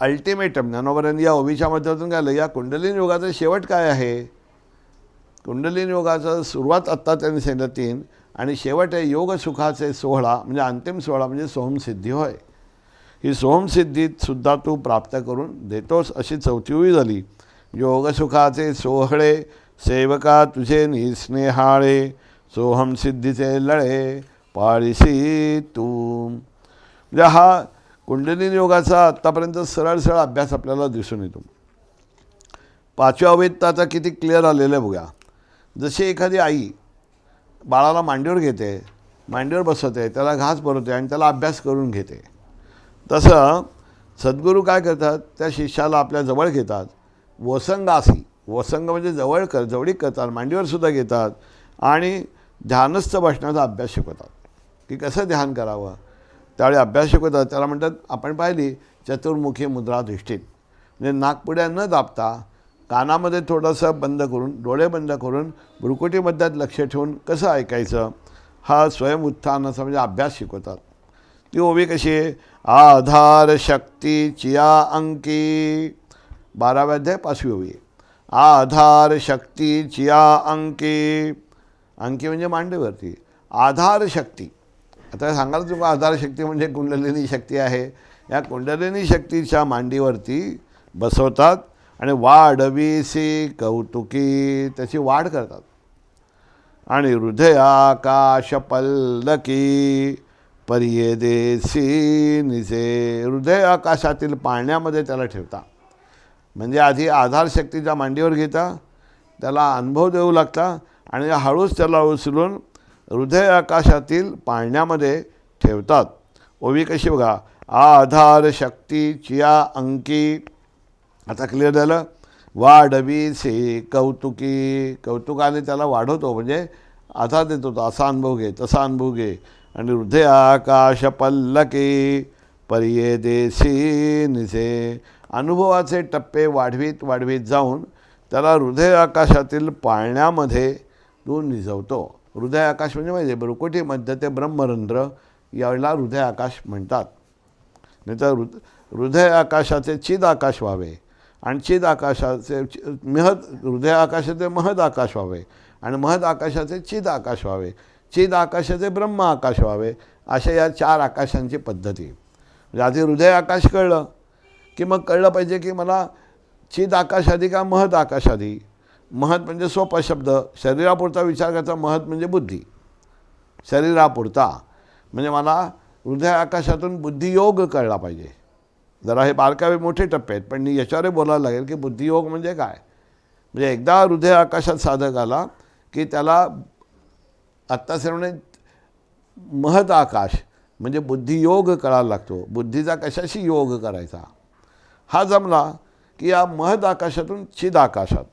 अल्टिमेटम ज्ञानोबरांनी या ओवीच्या माध्यमातून काय या कुंडलिनी योगाचा शेवट काय आहे. कुंडलिनी योगाचं सुरुवात आत्ता त्यांनी सांगितलं 3 आणि शेवट आहे योग सुखाचे सोहळा म्हणजे अंतिम सोहळा म्हणजे सोहमसिद्धी होय. ही सोहमसिद्धीतसुद्धा तू प्राप्त करून देतोस अशी 4थी ओवी झाली. योगसुखाचे सोहळे सेवका तुझे निस्नेहाळे सोहमसिद्धीचे लळे पाळीसी तू. म्हणजे हा कुंडलिनी योगाचा आत्तापर्यंत सरळ अभ्यास आपल्याला दिसून येतो. 5व्या ओवीत आता किती क्लिअर आलेलं आहे बघा. जशी एखादी आई बाळाला मांडीवर घेते, मांडीवर बसवते, त्याला घास भरवते आणि त्याला अभ्यास करून घेते, तसं सद्गुरू काय करतात, त्या शिष्याला आपल्या जवळ घेतात. वसंगासी, वसंग म्हणजे जवळीक करतात, मांडीवरसुद्धा घेतात आणि ध्यानस्थ बसण्याचा अभ्यास शिकवतात की कसं ध्यान करावं. त्यावेळी अभ्यास शिकवतात. त्याला म्हणतात आपण पाहिली चतुर्मुखी मुद्राधिष्ठित, म्हणजे नाकपुड्या न दाबता कानामध्ये थोडंसं बंद करून, डोळे बंद करून भ्रुकुटीमध्यात लक्ष ठेवून कसं ऐकायचं, हा स्वयंउत्थानाचा म्हणजे अभ्यास शिकवतात. ती ओवी कशी आहे? आधार शक्ती चिया अंकी. 12व्या अध्याय 5वी ओवी. आधार शक्ती चिया अंकी. अंकी म्हणजे मांडीवरती. आधार शक्ती. आता सांगाल तुम्हाला आधार शक्ती म्हणजे कुंडलिनी शक्ती आहे. या कुंडलिनी शक्तीच्या मांडीवरती बसवतात आणि वाढवीसी कौतुकी, त्याची वाढ करतात. आणि हृदयाकाश पल्लकी परिये देसी निजे. हृदय आकाशातील पाळण्यामध्ये त्याला ठेवता. म्हणजे आधी आधार शक्तीच्या मांडीवर घेता, त्याला अनुभव देऊ लागता आणि हळूच त्याला उचलून हृदय आकाशातील पाळण्यामध्ये ठेवतात. ओवी कशी बघा, आधार शक्ती चिया अंकी. आता क्लिअर झालं. वाढवी से कौतुकी, कौतुकाने त्याला वाढवतो, म्हणजे आधार देतो. तो असा अनुभव घे, तसा अनुभव घे. आणि हृदय आकाश पल्लकी परिये देसी निसे, अनुभवाचे टप्पे वाढवीत वाढवीत जाऊन त्याला हृदय आकाशातील पाळण्यामध्ये तो निजवतो. हृदय आकाश म्हणजे भ्रुकुटी मध्य ते ब्रह्मरंध्र यावेळेला हृदय आकाश म्हणतात. नाही तर हृदय आकाशाचे चिद आकाश व्हावे आणि चिद आकाशाचे महद, हृदय आकाशाचे महद आकाश व्हावे आणि महद आकाशाचे चिद आकाश व्हावे, चिद आकाशाचे ब्रह्म आकाश व्हावे, अशा या 4 आकाशांची पद्धती. म्हणजे आधी हृदय आकाश कळलं की मग कळलं पाहिजे की मला चिद आकाश आधी का महद आकाश आधी. महद म्हणजे सोपा शब्द, शरीरापुरता विचार करायचा. महद म्हणजे बुद्धी, शरीरापुरता. म्हणजे मला हृदय आकाशातून बुद्धियोग कळला पाहिजे. जरा हे बारकावे मोठे टप्पे आहेत, पण याच्यावरही बोलायला लागेल की बुद्धियोग म्हणजे काय. म्हणजे एकदा हृदय आकाशात साधक आला की त्याला आत्ताच महद आकाश म्हणजे बुद्धियोग कळायला लागतो. बुद्धीचा कशाशी योग करायचा हा जमला की या महद आकाशातून चिद आकाशात,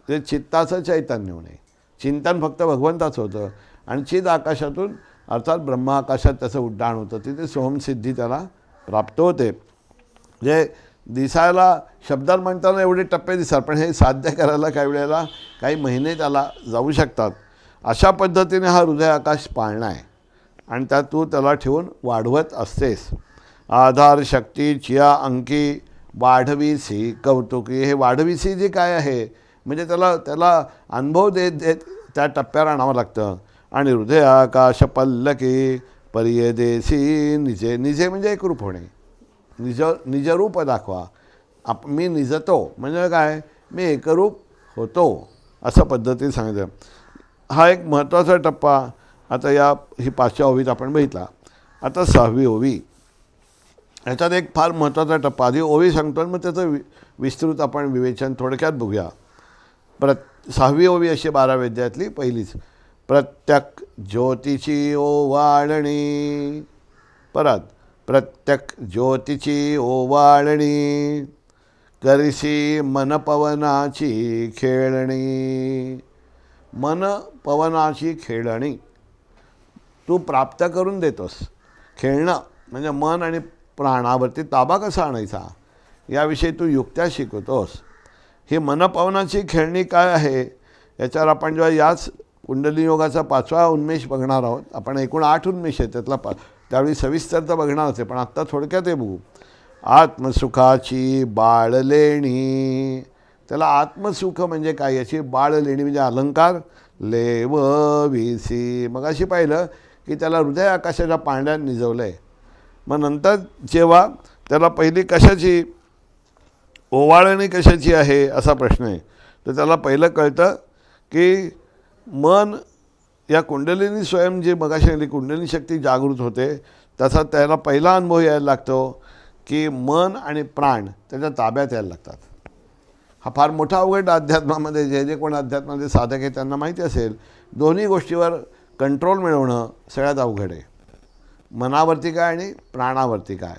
ते चित्ताचं चैतन्य होणे, चिंतन फक्त भगवंताचं होतं. आणि चिद आकाशातून अर्थात ब्रह्म आकाशात त्याचं उड्डाण होतं. तिथे सोहमसिद्धी त्याला प्राप्त होते. म्हणजे दिसायला शब्दात म्हणताना एवढे टप्पे दिसतात, पण हे साध्य करायला काही वेळेला काही महिने त्याला जाऊ शकतात. अशा पद्धतीने हा हृदय आकाश पाळणा आहे आणि त्यात तू त्याला ठेवून वाढवत असतेस. आधार शक्ती चिया अंकी वाढवीसी कौतुकी. हे वाढवीसी जे काय आहे म्हणजे त्याला अनुभव देत देत त्या टप्प्यावर आणावं लागतं. आणि हृदय आकाश पल्लकी परिये देसी निजे. निजे म्हणजे एकरूप होणे, निजरूप दाखवा. मी निजतो म्हणजे काय, मी एकरूप होतो असं पद्धतीने सांगितलं. हा एक महत्त्वाचा टप्पा. आता ही 5व्या ओवीत आपण बघितला. आता 6वी ओवी, ह्याच्यात एक फार महत्त्वाचा टप्पा. आधी ओवी सांगतो मग त्याचं विस्तृत आपण विवेचन थोडक्यात बघूया. 6वी ओवी अशी 12 अध्यायातली पहिलीच. प्रत्यक ज्योतीची ओवाळणी. परत प्रत्यक ज्योतीची ओवाळणी करिसी मन पवनाची खेळणी. मन पवनाची खेळणी तू प्राप्त करून देतोस. खेळणं म्हणजे मन आणि प्राणावरती ताबा कसा आणायचा याविषयी तू युक्त्या शिकवतोस. ही मनपवनाची खेळणी काय आहे याच्यावर आपण जेव्हा याच कुंडली योगाचा 5वा उन्मेष बघणार आहोत. आपण एकूण 8 उन्मेष आहेत, त्यातला त्यावेळी सविस्तर तर बघणार होते, पण आत्ता थोडक्यात हे बघू. आत्मसुखाची बाळलेणी. त्याला आत्मसुख म्हणजे काय याची बाळलेणी म्हणजे अलंकार. लेवविसी मग अशी पाहिलं की त्याला हृदय आकाशाच्या पाळण्यात निजवलं आहे. मग नंतर जेव्हा त्याला पहिली कशाची ओवाळणी कशाची आहे असा प्रश्न आहे, तर त्याला पहिलं कळतं की मन या कुंडलिनी स्वयं जे मगाशी कुंडलिनी शक्ती जागृत होते त्याचा त्याला पहिला अनुभव यायला लागतो की मन आणि प्राण त्याच्या ताब्यात यायला लागतात. हा फार मोठा अवघड अध्यात्मामध्ये जे कोण अध्यात्मामध्ये साधक आहे त्यांना माहिती असेल, दोन्ही गोष्टीवर कंट्रोल मिळवणं सगळ्यात अवघड आहे. मनावरती काय आणि प्राणावरती काय.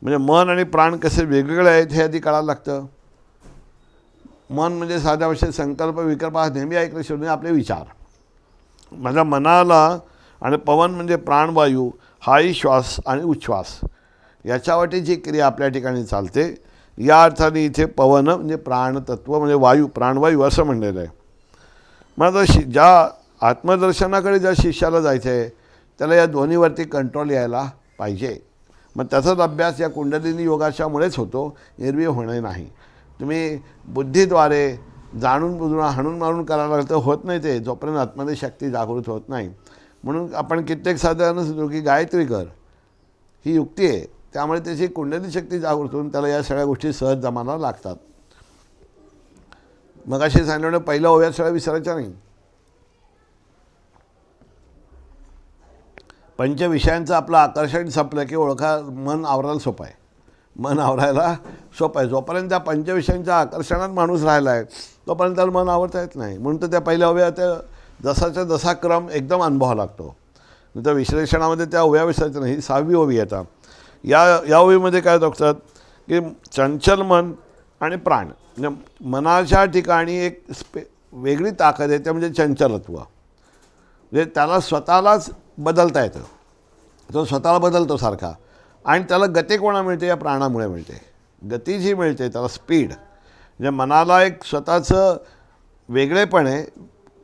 म्हणजे मन आणि प्राण कसे वेगवेगळे आहेत हे आधी कळायला लागतं. मन म्हणजे साध्या विषय संकल्प विकल्प हा नेहमी ऐकलं शोधणे आपले विचार. माझ्या मनाला आणि पवन म्हणजे प्राणवायू हाही श्वास आणि उच्छ्वास याच्यावरती जी क्रिया आपल्या ठिकाणी चालते या अर्थाने इथे पवन म्हणजे प्राणतत्व म्हणजे वायू प्राणवायू असं म्हणलेलं आहे. मग आता ज्या आत्मदर्शनाकडे ज्या शिष्याला जायचं आहे त्याला या दोन्हीवरती कंट्रोल यायला पाहिजे. मग त्याचाच अभ्यास या कुंडलिनी योगाच्यामुळेच होतो, एरवी होणे नाही. तुम्ही बुद्धीद्वारे जाणून बुजून हाणून मारून करायला लागतं होत नाही ते, जोपर्यंत आतमध्ये शक्ती जागृत होत नाही. म्हणून आपण कित्येक साधनं सुद्धा की गायत्री कर ही युक्ती आहे, त्यामुळे त्याची कुंडली शक्ती जागृत होऊन त्याला या सगळ्या गोष्टी सहज जमायला लागतात. मग अशी सांगितलं पहिल्या ओव्यात सगळ्या विसरायच्या नाही. पंचविषयांचं आपलं आकर्षण संपलं की ओळखा मन आवरायला सोपं आहे. मन आवरायला सोपं आहे. जोपर्यंत त्या पंचविषयांच्या आकर्षणात माणूस राहिला आहे तोपर्यंत त्याला मन आवरता येत नाही. म्हणून तर त्या पहिल्या ओव्या त्या जसाच्या जसा क्रम एकदम अनुभवावा लागतो. नंतर विश्लेषणामध्ये त्या ओव्या विसरायचं नाही. 6वी ओवी आता या ओवीमध्ये काय दाखवतात की चंचल मन आणि प्राण, म्हणजे मनाच्या ठिकाणी एक वेगळी ताकद आहे, ते म्हणजे चंचलत्व. म्हणजे त्याला स्वतःलाच बदलता येतं, तो स्वतःला बदलतो सारखा. आणि त्याला गती कोणा मिळते? या प्राणामुळे मिळते. गती जी मिळते त्याला स्पीड, म्हणजे मनाला एक स्वतःचं वेगळेपण आहे.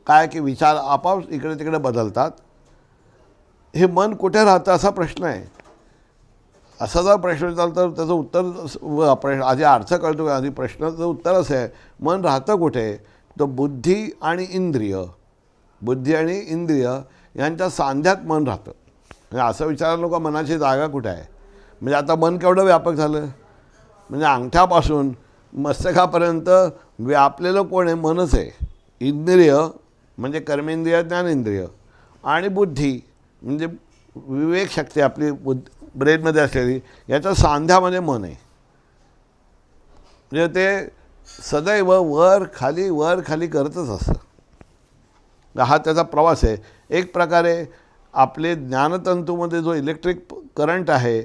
काय की विचार आपोआप इकडे तिकडे बदलतात. हे मन कुठे राहतं असा प्रश्न आहे. असा जर प्रश्न विचारला तर त्याचं उत्तर आधी अर्थ कळतो का? आधी प्रश्नाचं उत्तर असं आहे, मन राहतं कुठे? तर बुद्धी आणि इंद्रिय यांच्या सांध्यात मन राहतं. म्हणजे असं विचारायला नको मनाची जागा कुठे आहे. म्हणजे आता मन केवढं व्यापक झालं, म्हणजे अंगठ्यापासून मस्तकापर्यंत व्यापलेलं कोण आहे? मनच आहे. इंद्रिय म्हणजे कर्मेंद्रिय, ज्ञानेंद्रिय, आणि बुद्धी म्हणजे विवेक शक्ती आपली ब्रेनमध्ये असलेली, याच्या सांध्यामध्ये मन आहे. म्हणजे ते सदैव वर खाली करतच असतं. हा त्याचा प्रवास आहे. एक प्रकारे आपले ज्ञानतंतूमध्ये जो इलेक्ट्रिक करंट आहे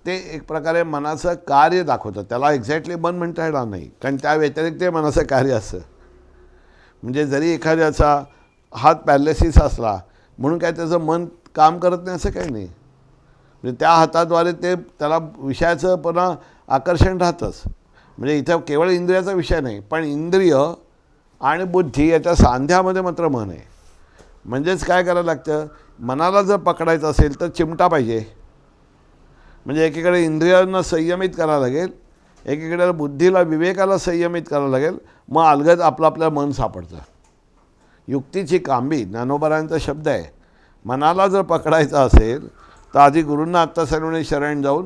ते एक प्रकारे मनाचं कार्य दाखवतं. त्याला एक्झॅक्टली मन म्हणता येणार नाही, कारण त्या व्यतिरिक्त ते मनाचं कार्य असतं. म्हणजे जरी एखाद्याचा हात पॅरालिसिस असला म्हणून काय त्याचं मन काम करत नाही असं काही नाही. म्हणजे त्या हाताद्वारे ते त्याला विषयाचं पुन्हा आकर्षण राहतंच. म्हणजे इथं केवळ इंद्रियाचा विषय नाही, पण इंद्रिय आणि बुद्धी याच्या सांध्यामध्ये मात्र मन आहे. म्हणजेच काय करायला लागतं, मनाला जर पकडायचं असेल तर चिमटा पाहिजे. म्हणजे एकीकडे इंद्रियांना संयमित करावं लागेल, एकीकडे बुद्धीला विवेकाला संयमित करावं लागेल. मग अलगद आपलं मन सापडतं. युक्तीची कांबी ज्ञानोबारायांचा शब्द आहे. मनाला जर पकडायचं असेल तर आधी गुरूंना आत्तासर्वणे शरण जाऊन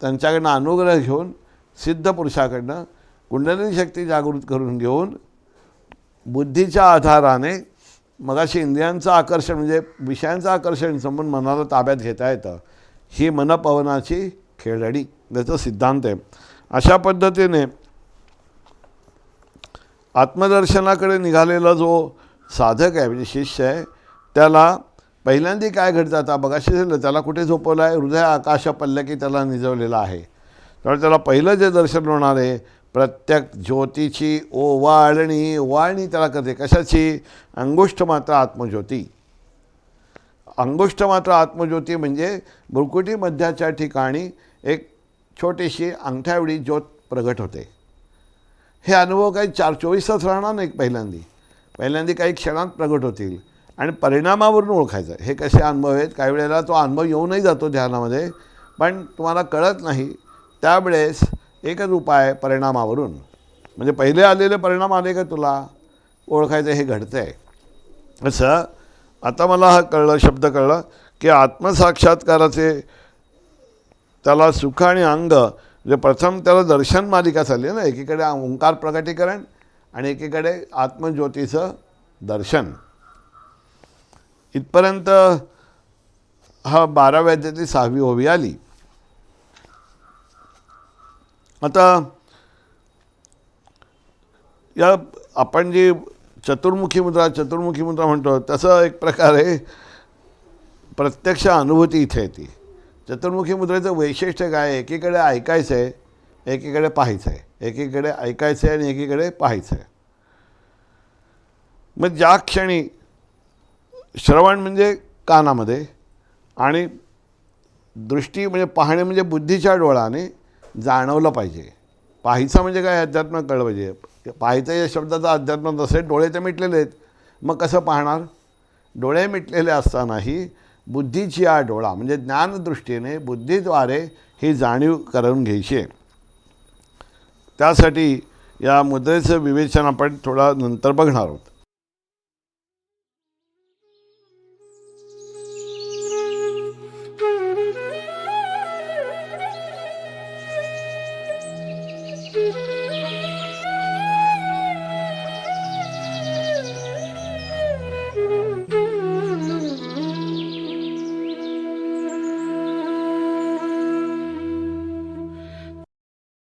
त्यांच्याकडनं अनुग्रह घेऊन सिद्ध पुरुषाकडनं कुंडलिनी शक्ती जागृत करून घेऊन बुद्धीच्या आधाराने मगाशी इंद्रियांचं आकर्षण म्हणजे विषयांचं आकर्षण संपून मनाला ताब्यात घेता येतं. ही मनपवनाची खेळडी त्याचा सिद्धांत आहे. अशा पद्धतीने आत्मदर्शनाकडे निघालेला जो साधक आहे म्हणजे शिष्य आहे, त्याला पहिल्यांदा काय घडतं, आता बघाशी झालं त्याला कुठे झोपवलं आहे? हृदय आकाश पल्लकी त्याला निजवलेलं आहे. त्यामुळे त्याला पहिलं जे दर्शन होणार आहे प्रत्येक ज्योतीची ओवाळणी त्याला करते. कशाची? अंगुष्ठ मात्र आत्मज्योती. अंगुष्ठ मात्र आत्मज्योती म्हणजे भ्रुकुटी मध्याच्या ठिकाणी एक छोटीशी अंगठ्याएवढी ज्योत प्रगट होते. हे अनुभव काही 24 तास राहणार नाही. पहिल्यांदा काही क्षणात प्रगट होतील आणि परिणामावरून ओळखायचं. हे कसे अनुभव आहेत? काही वेळेला तो अनुभव येऊनही जातो ध्यानामध्ये, पण तुम्हाला कळत नाही. त्यावेळेस एकच उपाय, परिणामावरून. म्हणजे पहिले आलेले परिणाम आले का तुला ओळखायचं हे घडतं आहे. असं आता मला हा शब्द कळला की आत्मसाक्षात्काराचे त्याला सुख आणि अंग, म्हणजे प्रथम त्याला दर्शन मालिका चालली ना, एकीकडे ओंकार प्रकटीकरण आणि एकीकडे आत्मज्योतीचं दर्शन. इथपर्यंत हा 12व्या अध्यायातली 6वी ओवी आली. आता या आपण जी चतुर्मुखी मुद्रा म्हणतो तसं एक प्रकारे प्रत्यक्ष अनुभूती इथे येते. चतुर्मुखी मुद्रेचं वैशिष्ट्य काय आहे? एकीकडे ऐकायचं आहे, एकीकडे पाहायचं आहे. एकीकडे ऐकायचं आहे आणि एकीकडे पाहायचं आहे. मग ज्या क्षणी श्रवण म्हणजे कानामध्ये आणि दृष्टी म्हणजे पाहणे म्हणजे बुद्धीच्या डोळ्याने जाणवलं पाहिजे. पाहायचं म्हणजे काय? अध्यात्म कळलं पाहिजे. पाहायचं या शब्दाचा अध्यात्म असेल, डोळे तर मिटलेले आहेत, मग कसं पाहणार? डोळे मिटलेले असतानाही बुद्धीची हा डोळा म्हणजे ज्ञानदृष्टीने बुद्धीद्वारे ही जाणीव करून घ्यायची आहे. त्यासाठी या मुद्रेचं विवेचन आपण थोडा नंतर बघणार आहोत. Thank you.